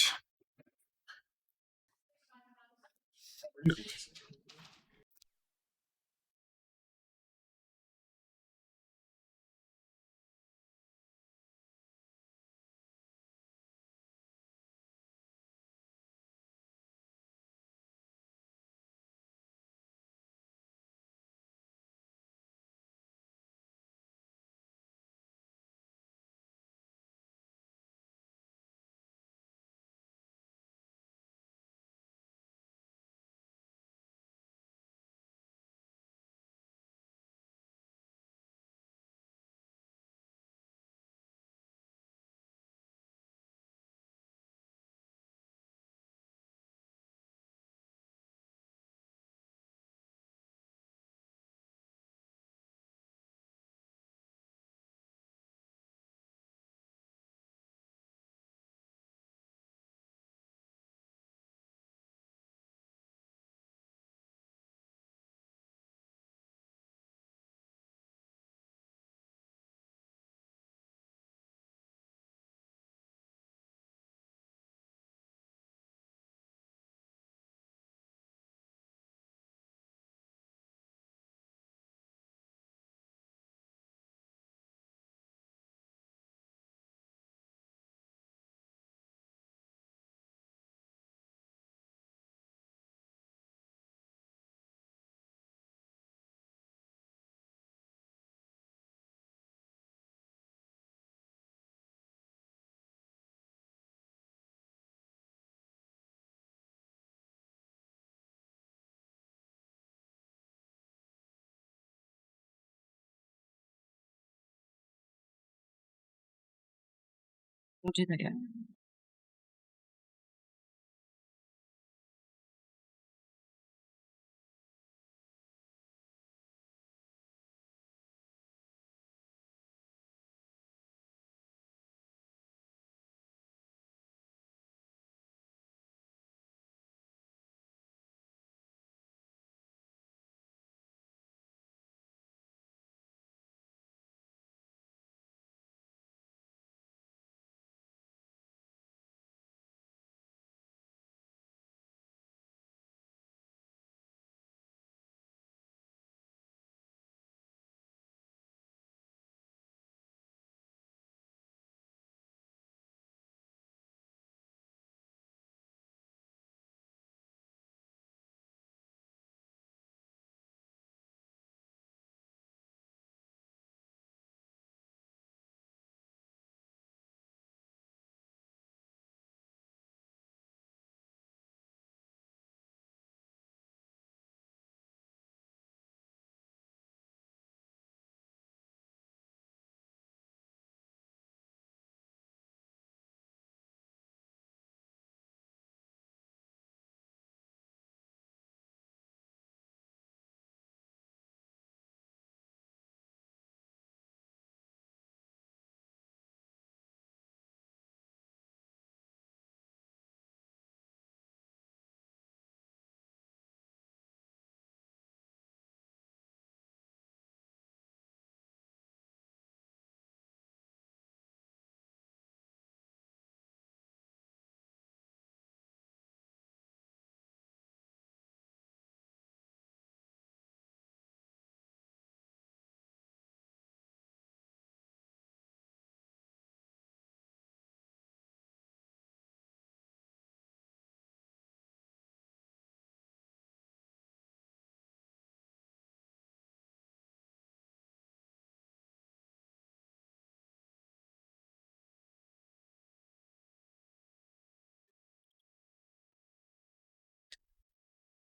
We'll do that yet.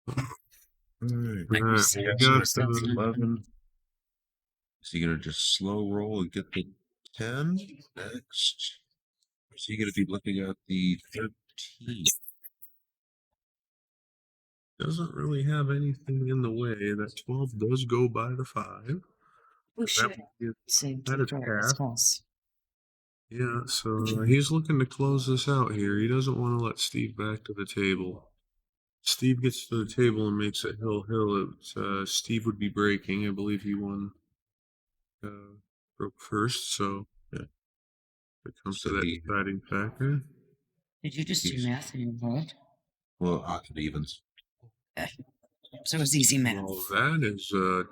All right. Like, Alright, so we it got sounds the like- 11. Is he gonna just slow roll and get the 10 next? Or is he gonna be looking at the 13? doesn't really have anything in the way. That 12 does go by the 5. Oh That shit! would be Same that is to half. false. Yeah, so he's looking to close this out here. He doesn't want to let Steve back to the table. Steve gets to the table and makes it hill. Steve would be breaking. I believe he won. Broke first, so Yeah. it comes So to that he- deciding factor. Did you just do He's- math in your head? Well, odds and evens. So it was easy math. Well, that is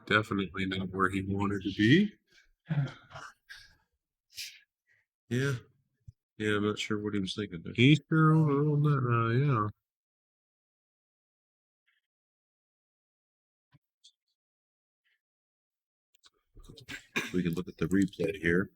definitely not where he wanted to be. Yeah. Yeah, I'm not sure what he was thinking there. He sure rolled that, yeah. We can look at the replay here.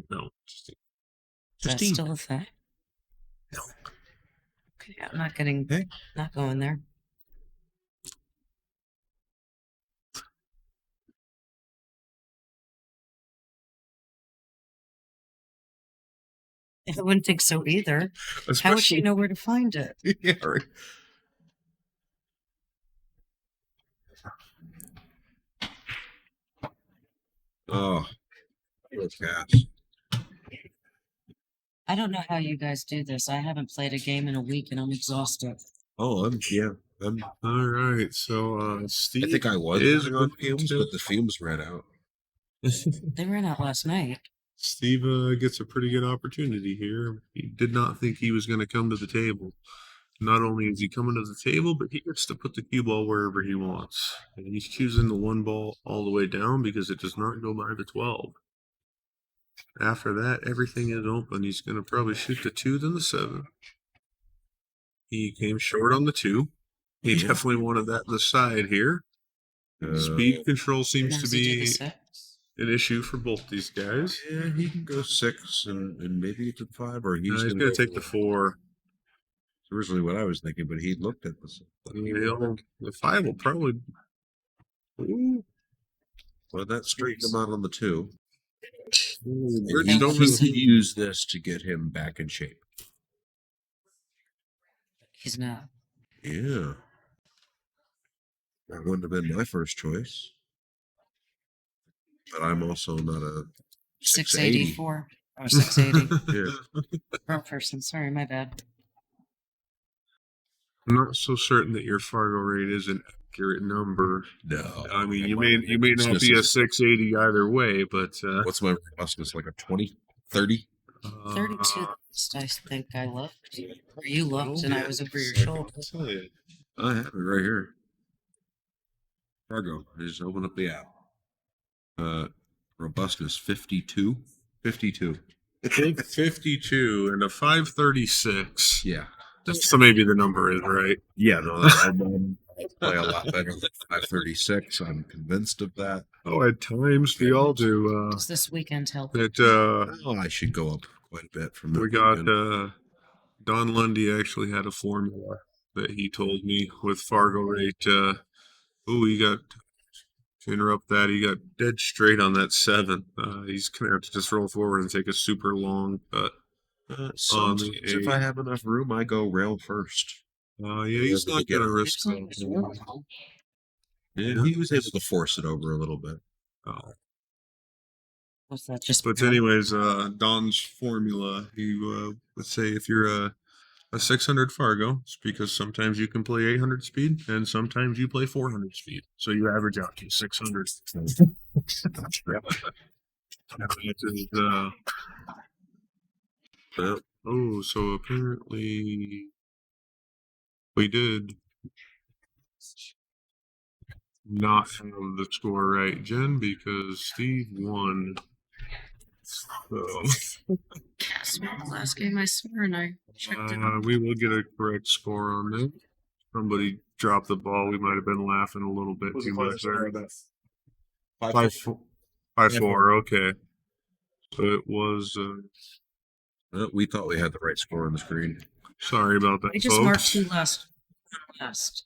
No. Is that 15. still a fact? No. Okay, I'm not getting, Hey. not going there. I wouldn't think so either. How would she know where to find it? Yeah, right. Oh, poor Cass. I don't know how you guys do this. I haven't played a game in a week and I'm exhausted. Oh, I'm. All right, so Steve. I think I was is running on going fumes, to- but the fumes ran out. They ran out last night. Steve gets a pretty good opportunity here. He did not think he was going to come to the table. Not only is he coming to the table, but he gets to put the cue ball wherever he wants. And he's choosing the 1 ball all the way down because it does not go by the 12. After that, everything is open. He's going to probably shoot the 2, then the 7. He came short on the 2. He definitely wanted that in the side here. Speed control seems Now to does he do the be 6? an issue for both these guys. Yeah, he can go 6 and maybe it's a 5, or he's He's going going to to take the 4. That's originally what I was thinking, but he looked at the. The 5 will probably. Ooh. Well, that straightened him out on the 2. Bridge Thank don't you. He miss. could use this to get him back in shape. He's not. Yeah. That wouldn't have been my first choice. But I'm also not a 684 or 680. Yeah. Wrong person. Sorry, my bad. I'm not so certain that your Fargo rate is an accurate number. No. I mean, you may not be a 680 either way, but What's my robustness, like a 20, 30? 32. I think I looked. Or you looked, and I was over your I'll shoulder. tell you. I have it right here. Fargo. I just open up the app. Robustness 52. 52. I think 52 and a 536. Yeah. So maybe the number is right. Yeah, no, I play a lot better than 536. I'm convinced of that. Oh, at times we all do. Does this weekend help? I should go up quite a bit from the We got weekend. Don Lundy actually had a formula that he told me with Fargo rate. He got to interrupt that. He got dead straight on that 7. He's gonna have to just roll forward and take a super long cut. Sometimes if I have enough room, I go rail first. Yeah, he's not get gonna it. risk Actually, that. it's wonderful. Yeah, he was able to force it over a little bit. Oh. Was that just? But anyways, Don's formula, he would say if you're a 600 Fargo, it's because sometimes you can play 800 speed and sometimes you play 400 speed. So you average out to 600. So apparently we did not have the score right, Jen, because Steve won. So Last game I swear, and I checked it. we will get a correct score on that. Somebody dropped the ball. We might have been laughing a little bit too much there. 5-4. Okay. So it was. We thought we had the right score on the screen. Sorry about that, I just folks. marked 2 last.